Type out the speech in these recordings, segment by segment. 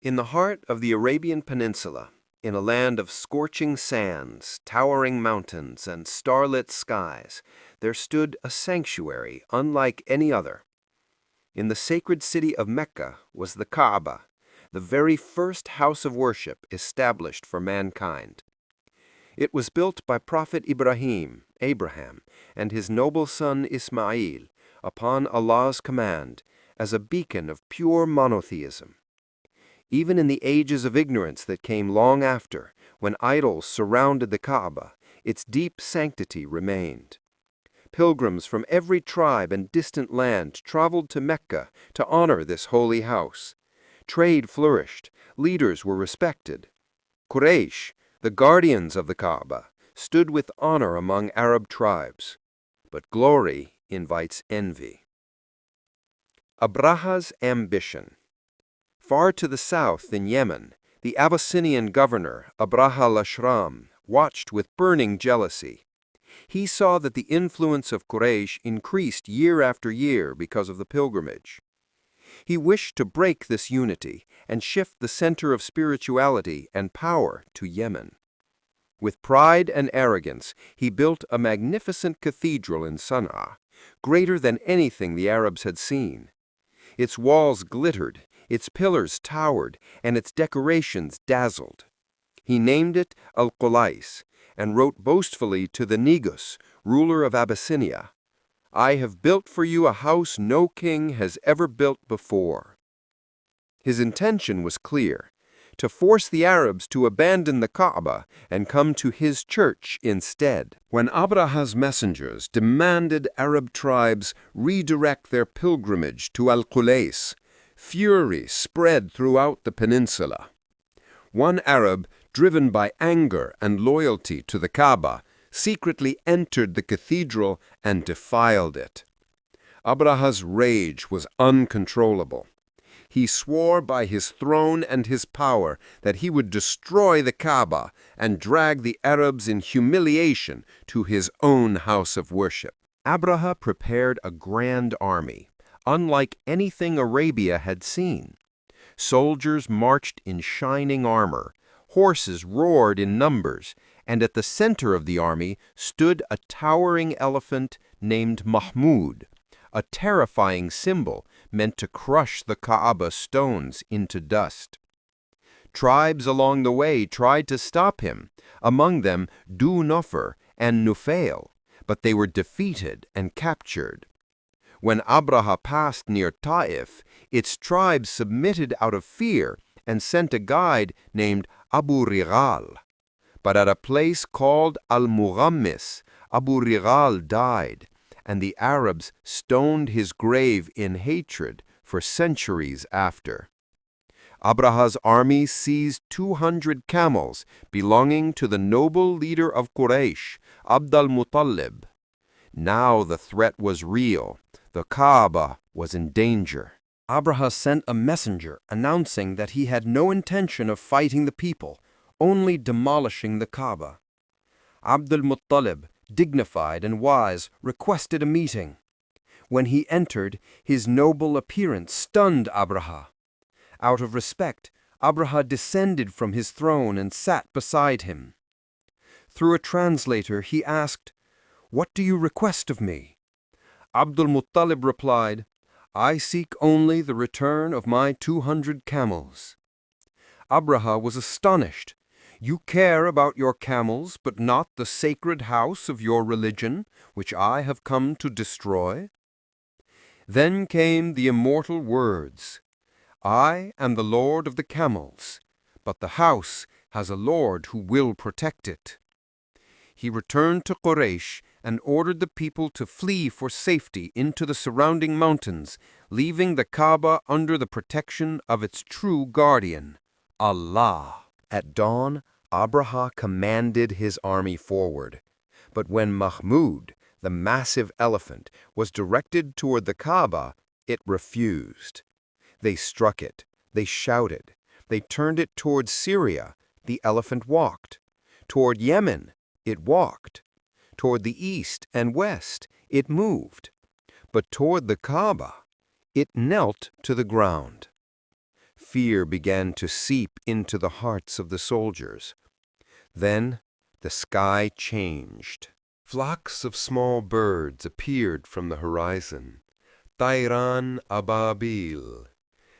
In the heart of the Arabian Peninsula, in a land of scorching sands, towering mountains, and starlit skies, there stood a sanctuary unlike any other. In the sacred city of Mecca was the Kaaba, the very first house of worship established for mankind. It was built by Prophet Abraham, and his noble son Ismail, upon Allah's command, as a beacon of pure monotheism. Even in the ages of ignorance that came long after, when idols surrounded the Kaaba, its deep sanctity remained. Pilgrims from every tribe and distant land traveled to Mecca to honor this holy house. Trade flourished, leaders were respected. Quraysh, the guardians of the Kaaba, stood with honor among Arab tribes. But glory invites envy. Abraha's ambition. Far to the south in Yemen, the Abyssinian governor, Abraha watched with burning jealousy. He saw that the influence of Quraysh increased year after year because of the pilgrimage. He wished to break this unity and shift the center of spirituality and power to Yemen. With pride and arrogance, he built a magnificent cathedral in Sana'a, greater than anything the Arabs had seen. Its walls glittered, its pillars towered, and its decorations dazzled. He named it Al-Qulays and wrote boastfully to the Negus, ruler of Abyssinia, "I have built for you a house no king has ever built before." His intention was clear: to force the Arabs to abandon the Kaaba and come to his church instead. When Abraha's messengers demanded Arab tribes redirect their pilgrimage to Al-Qulays, fury spread throughout the peninsula. One Arab, driven by anger and loyalty to the Kaaba, secretly entered the cathedral and defiled it. Abraha's rage was uncontrollable. He swore by his throne and his power that he would destroy the Kaaba and drag the Arabs in humiliation to his own house of worship. Abraha prepared a grand army, unlike anything Arabia had seen. Soldiers marched in shining armor, horses roared in numbers, and at the center of the army stood a towering elephant named Mahmoud, a terrifying symbol meant to crush the Kaaba stones into dust. Tribes along the way tried to stop him, among them Du Nofir and Nufail, but they were defeated and captured. When Abraha passed near Taif, its tribes submitted out of fear and sent a guide named Abu Rigal. But at a place called Al-Mughammis, Abu Rigal died, and the Arabs stoned his grave in hatred for centuries after. Abraha's army seized 200 camels belonging to the noble leader of Quraysh, Abdul Muttalib. Now the threat was real. The Kaaba was in danger. Abraha sent a messenger announcing that he had no intention of fighting the people, only demolishing the Kaaba. Abdul Muttalib, dignified and wise, requested a meeting. When he entered, his noble appearance stunned Abraha. Out of respect, Abraha descended from his throne and sat beside him. Through a translator, he asked, "What do you request of me?" Abdul Muttalib replied, "I seek only the return of my 200 camels." Abraha was astonished. "You care about your camels, but not the sacred house of your religion, which I have come to destroy?" Then came the immortal words, "I am the Lord of the camels, but the house has a Lord who will protect it." He returned to Quraysh and ordered the people to flee for safety into the surrounding mountains, leaving the Kaaba under the protection of its true guardian, Allah. At dawn, Abraha commanded his army forward. But when Mahmoud, the massive elephant, was directed toward the Kaaba, it refused. They struck it, they shouted, they turned it toward Syria, the elephant walked. Toward Yemen, it walked. Toward the east and west, it moved. But toward the Kaaba, it knelt to the ground. fear began to seep into the hearts of the soldiers. Then the sky changed. Flocks of small birds appeared from the horizon. Ababil.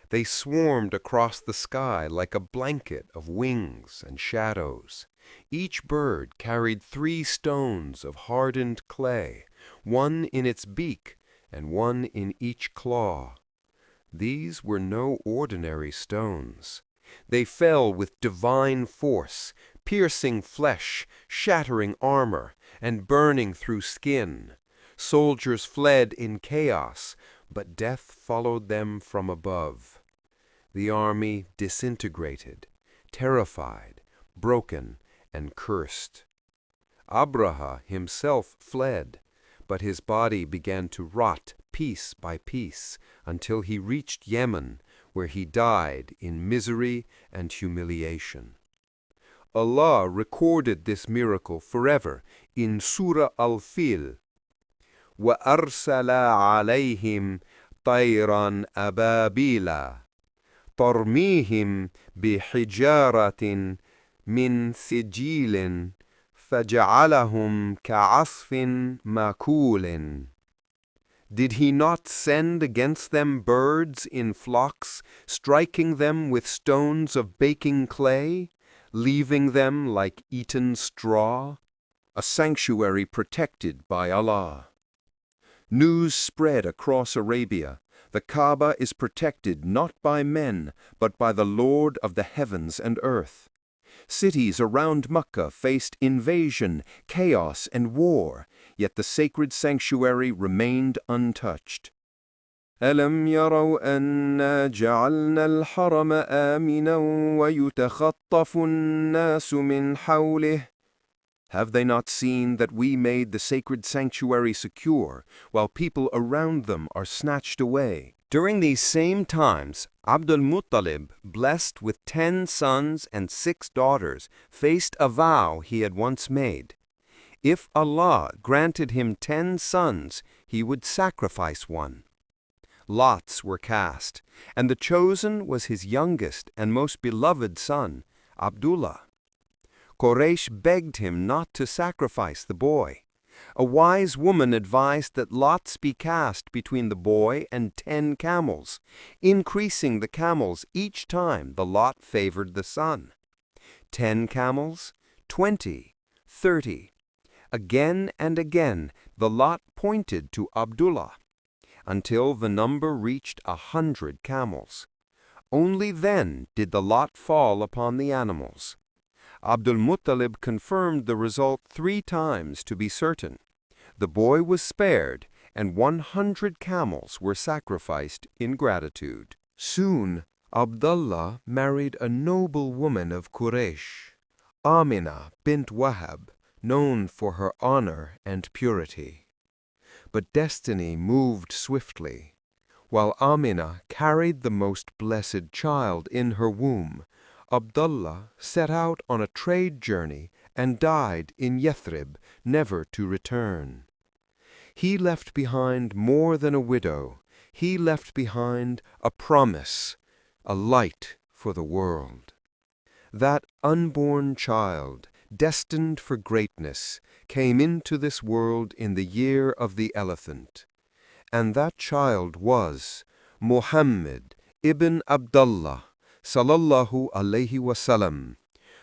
They swarmed across the sky like a blanket of wings and shadows. Each bird carried 3 stones of hardened clay, one in its beak and one in each claw. These were no ordinary stones. They fell with divine force, piercing flesh, shattering armor, and burning through skin. Soldiers fled in chaos, but death followed them from above. The army disintegrated, terrified, broken, and cursed. Abraha himself fled, but his body began to rot piece by piece until he reached Yemen, where he died in misery and humiliation. Allah recorded this miracle forever in Surah Al-Fil. وَأَرْسَلَ عَلَيْهِمْ طَيْرًا أَبَابِيلَ تَرْمِيهِمْ بِحِجَارَةٍ مِّن سِجِّيلٍ فَجَعَلَهُمْ كَعَصْفٍ مَّأْكُولٍ. Did he not send against them birds in flocks, striking them with stones of baking clay, leaving them like eaten straw? A sanctuary protected by Allah. News spread across Arabia. The Kaaba is protected not by men, but by the Lord of the heavens and earth. Cities around Makkah faced invasion, chaos, and war, yet the sacred sanctuary remained untouched. أَلَمْ يَرَوْا أَنَّا جَعَلْنَا الْحَرَمَ آمِنًا وَيُتَخَطَّفُ النَّاسُ مِنْ حَوْلِهِ. Have they not seen that we made the sacred sanctuary secure, while people around them are snatched away? During these same times, Abdul Muttalib, blessed with 10 sons and 6 daughters, faced a vow he had once made. If Allah granted him 10 sons, he would sacrifice one. Lots were cast, and the chosen was his youngest and most beloved son, Abdullah. Quraysh begged him not to sacrifice the boy. A wise woman advised that lots be cast between the boy and 10 camels, increasing the camels each time the lot favored the son. 10 camels, 20, 30. Again and again the lot pointed to Abdullah, until the number reached 100 camels. Only then did the lot fall upon the animals. Abdul Muttalib confirmed the result 3 times to be certain. The boy was spared, and 100 camels were sacrificed in gratitude. Soon, Abdullah married a noble woman of Quraysh, Amina bint Wahab, known for her honor and purity. But destiny moved swiftly. While Amina carried the most blessed child in her womb, Abdullah set out on a trade journey and died in Yathrib, never to return. He left behind more than a widow. He left behind a promise, a light for the world. That unborn child, destined for greatness, came into this world in the year of the elephant. And that child was Muhammad ibn Abdullah, ﷺ, ʿalayhi wa-sallam,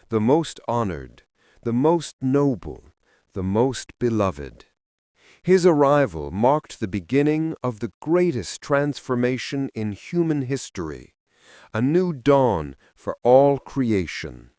the most honored, the most noble, the most beloved. His arrival marked the beginning of the greatest transformation in human history, a new dawn for all creation.